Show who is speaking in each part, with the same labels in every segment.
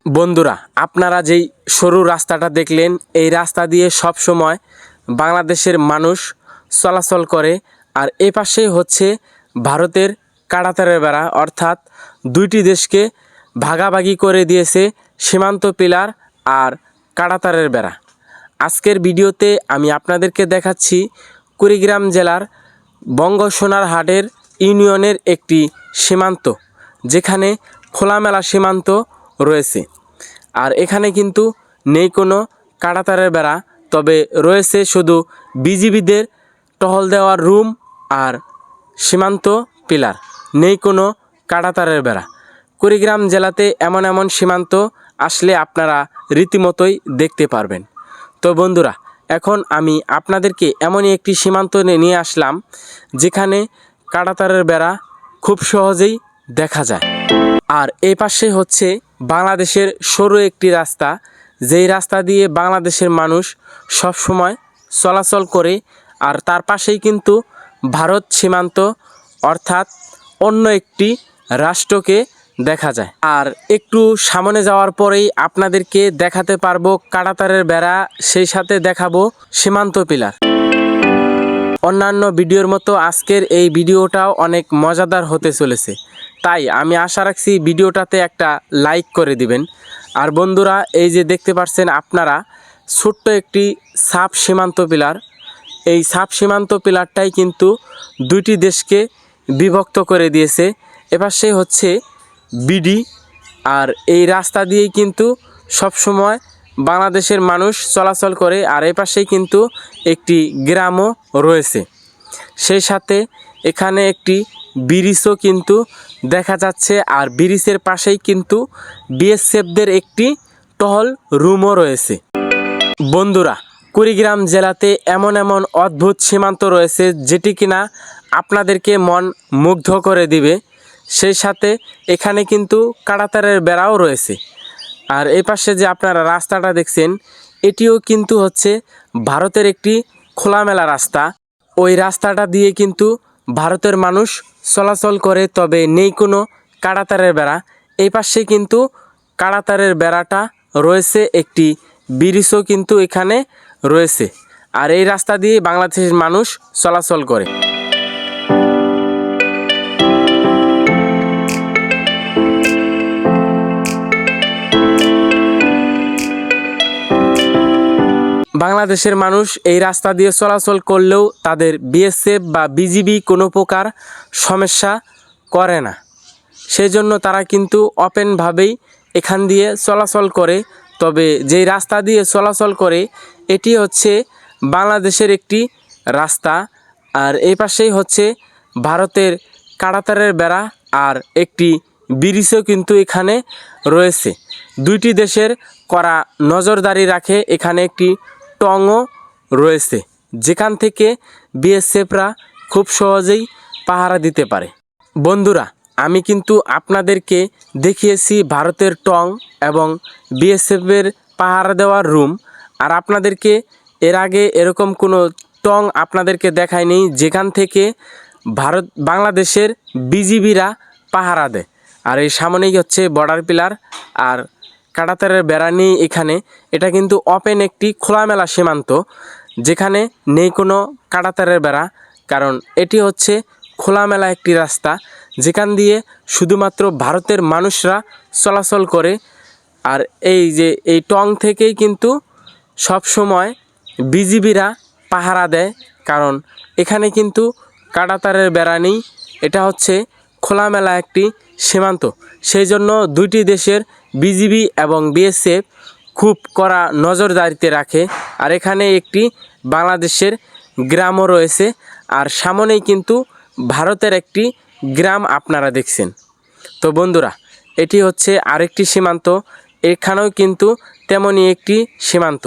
Speaker 1: বন্ধুরা, আপনারা যেই সরু রাস্তাটা দেখলেন, এই রাস্তা দিয়ে সব সময় বাংলাদেশের মানুষ চলাচল করে। আর এ পাশেই হচ্ছে ভারতের কাঁটাতারের বেড়া, অর্থাৎ দুইটি দেশকে ভাগাভাগি করে দিয়েছে সীমান্ত পিলার আর কাঁটাতারের বেড়া। আজকের ভিডিওতে আমি আপনাদেরকে দেখাচ্ছি কুড়িগ্রাম জেলার বঙ্গসোনারহাটের ইউনিয়নের একটি সীমান্ত, যেখানে খোলামেলা সীমান্ত রয়েছে। আর এখানে কিন্তু নেই কোনো কাঁটাতারের বেড়া, তবে রয়েছে শুধু বিজিবিদের টহল দেওয়ার রুম আর সীমান্ত পিলার, নেই কোনো কাঁটাতারের বেড়া। কুড়িগ্রাম জেলাতে এমন এমন সীমান্ত আসলে আপনারা রীতিমতোই দেখতে পারবেন। তো বন্ধুরা, এখন আমি আপনাদেরকে এমনই একটি সীমান্ত নিয়ে আসলাম, যেখানে কাঁটাতারের বেড়া খুব সহজেই দেখা যায়। আর এই পাশে হচ্ছে বাংলাদেশের সরু একটি রাস্তা, যেই রাস্তা দিয়ে বাংলাদেশের মানুষ সব সময় চলাচল করে। আর তার পাশেই কিন্তু ভারত সীমান্ত, অর্থাৎ অন্য একটি রাষ্ট্রকে দেখা যায়। আর একটু সামনে যাওয়ার পরেই আপনাদেরকে দেখাতে পারবো কাঁটাতারের বেড়া, সেই সাথে দেখাবো সীমান্ত পিলার। অন্যান্য ভিডিওর মতো আজকের এই ভিডিওটাও অনেক মজাদার হতে চলেছে, তাই আমি আশা রাখছি ভিডিওটাতে একটা লাইক করে দিবেন। আর বন্ধুরা, এই যে দেখতে পাচ্ছেন আপনারা ছোট্ট একটি সাব সীমান্ত পিলার, এই সাব সীমান্ত পিলারটাই কিন্তু দুইটি দেশকে বিভক্ত করে দিয়েছে। এপাশে হচ্ছে বিডি, আর এই রাস্তা দিয়েই কিন্তু সবসময় বাংলাদেশের মানুষ চলাচল করে। আর এপাশেই কিন্তু একটি গ্রামও রয়েছে, সেই সাথে এখানে একটি ব্রিজও কিন্তু দেখা যাচ্ছে। আর ব্রিজের পাশেই কিন্তু বিএসএফদের একটি টহল রুমও রয়েছে। বন্ধুরা, কুড়িগ্রাম জেলাতে এমন এমন অদ্ভুত সীমান্ত রয়েছে, যেটি কিনা আপনাদেরকে মন মুগ্ধ করে দিবে। সেই সাথে এখানে কিন্তু কাঁটাতারের বেড়াও রয়েছে। আর এই পাশে যে আপনারা রাস্তাটা দেখছেন, এটিও কিন্তু হচ্ছে ভারতের একটি খোলামেলা রাস্তা। ওই রাস্তাটা দিয়ে কিন্তু ভারতের মানুষ চলাচল করে, তবে নেই কোনো কাঁটাতারের বেড়া। এই পাশে কিন্তু কাঁটাতারের বেড়াটা রয়েছে, একটি ব্রিজও কিন্তু এখানে রয়েছে। আর এই রাস্তা দিয়ে বাংলাদেশের মানুষ চলাচল করে। বাংলাদেশের মানুষ এই রাস্তা দিয়ে চলাচল করলেও তাদের বিএসএফ বা বিজিবি কোনো প্রকার সমস্যা করে না, সেই জন্য তারা কিন্তু ওপেনভাবেই এখান দিয়ে চলাচল করে। তবে যেই রাস্তা দিয়ে চলাচল করে, এটি হচ্ছে বাংলাদেশের একটি রাস্তা। আর এই পাশেই হচ্ছে ভারতের কাঁটাতারের বেড়া, আর একটি ব্রিজও কিন্তু এখানে রয়েছে। দুইটি দেশের করা নজরদারি রাখে। এখানে একটি টঙও রয়েছে, যেখান থেকে বিএসএফরা খুব সহজেই পাহারা দিতে পারে। বন্ধুরা, আমি কিন্তু আপনাদেরকে দেখিয়েছি ভারতের টং এবং বিএসএফের পাহারা দেওয়ার রুম। আর আপনাদেরকে এর আগে এরকম কোনো টং আপনাদেরকে দেখায়নি, যেখান থেকে বাংলাদেশের বিজিবিরা পাহারা দেয়। আর এই সামনেই হচ্ছে বর্ডার পিলার আর কাঁটাতারের বেড়া নেই এখানে। এটা কিন্তু ওপেন একটি খোলামেলা সীমান্ত, যেখানে নেই কোনো কাঁটাতারের বেড়া, কারণ এটি হচ্ছে খোলামেলা একটি রাস্তা, যেখান দিয়ে শুধুমাত্র ভারতের মানুষরা চলাচল করে। আর এই যে এই টং থেকেই কিন্তু সব সময় বিজিবিরা পাহারা দেয়, কারণ এখানে কিন্তু কাঁটাতারের বেড়া নেই। এটা হচ্ছে খোলামেলা একটি সীমান্ত, সেই জন্য দুইটি দেশের বিজিবি এবং বিএসএফ খুব কড়া নজরদারিতে রাখে। আর এখানে একটি বাংলাদেশের গ্রামও রয়েছে, আর সামনেই কিন্তু ভারতের একটি গ্রাম আপনারা দেখছেন। তো বন্ধুরা, এটি হচ্ছে আরেকটি সীমান্ত, এখানেও কিন্তু তেমনই একটি সীমান্ত।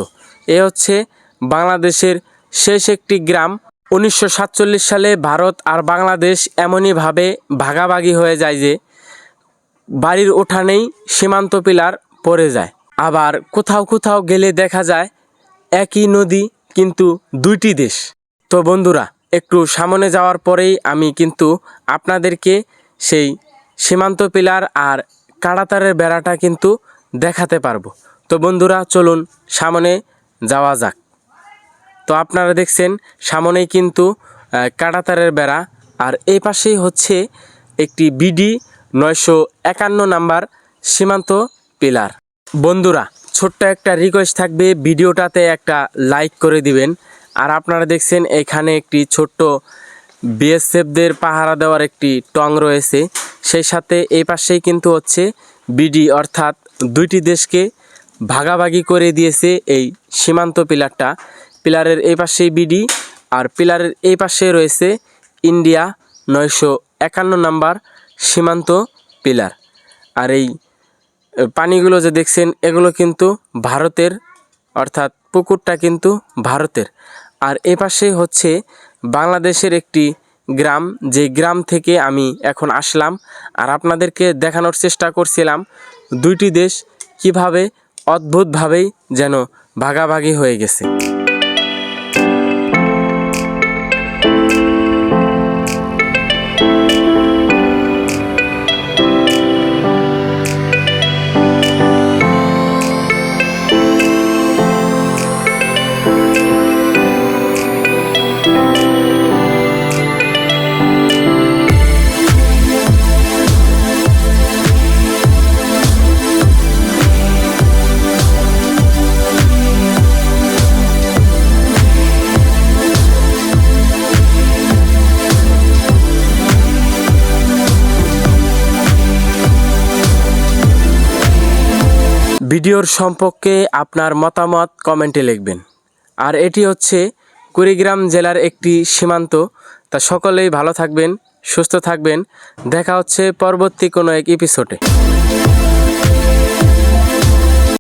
Speaker 1: এ হচ্ছে বাংলাদেশের শেষ একটি গ্রাম। 1947 সালে ভারত আর বাংলাদেশ এমনইভাবে ভাগাভাগি হয়ে যায় যে বাড়ির উঠানেই সীমান্ত পিলার পড়ে যায়। আবার কোথাও কোথাও গেলে দেখা যায় একই নদী, কিন্তু দুইটি দেশ। তো বন্ধুরা, একটু সামনে যাওয়ার পরেই আমি কিন্তু আপনাদেরকে সেই সীমান্ত পিলার আর কাঁটাতারের বেড়াটা কিন্তু দেখাতে পারবো। তো বন্ধুরা চলুন সামনে যাওয়া যাক। তো আপনারা দেখছেন সামনেই কিন্তু কাঁটাতারের বেড়া, আর এই পাশেই হচ্ছে একটি বিডি 951 নাম্বার সীমান্ত পিলার। বন্ধুরা ছোট্ট একটা রিকোয়েস্ট থাকবে, ভিডিওটাতে একটা লাইক করে দিবেন। আর আপনারা দেখছেন এখানে একটি ছোট্ট বিএসএফদের পাহারা দেওয়ার একটি টং রয়েছে, সেই সাথে এই পাশেই কিন্তু হচ্ছে বিডি, অর্থাৎ দুইটি দেশকে ভাগাভাগি করে দিয়েছে এই সীমান্ত পিলারটা। পিলারের এই পাশেই বিডি, আর পিলারের এই পাশে রয়েছে ইন্ডিয়া 951 নাম্বার সীমান্ত পিলার। আর এই পানিগুলো যে দেখছেন এগুলো কিন্তু ভারতের, অর্থাৎ পুকুরটা কিন্তু ভারতের। আর এ পাশে হচ্ছে বাংলাদেশের একটি গ্রাম, যে গ্রাম থেকে আমি এখন আসলাম আর আপনাদেরকে দেখানোর চেষ্টা করছিলাম দুইটি দেশ কিভাবে অদ্ভুতভাবেই যেন ভাগাভাগি হয়ে গেছে। ভিডিওর সম্পর্কে আপনার মতামত কমেন্টে লিখবেন। আর এটি হচ্ছে কুড়িগ্রাম জেলার একটি সীমান্ত। তা সকলেই ভালো থাকবেন, সুস্থ থাকবেন। দেখা হচ্ছে পরবর্তী কোনো এক এপিসোডে।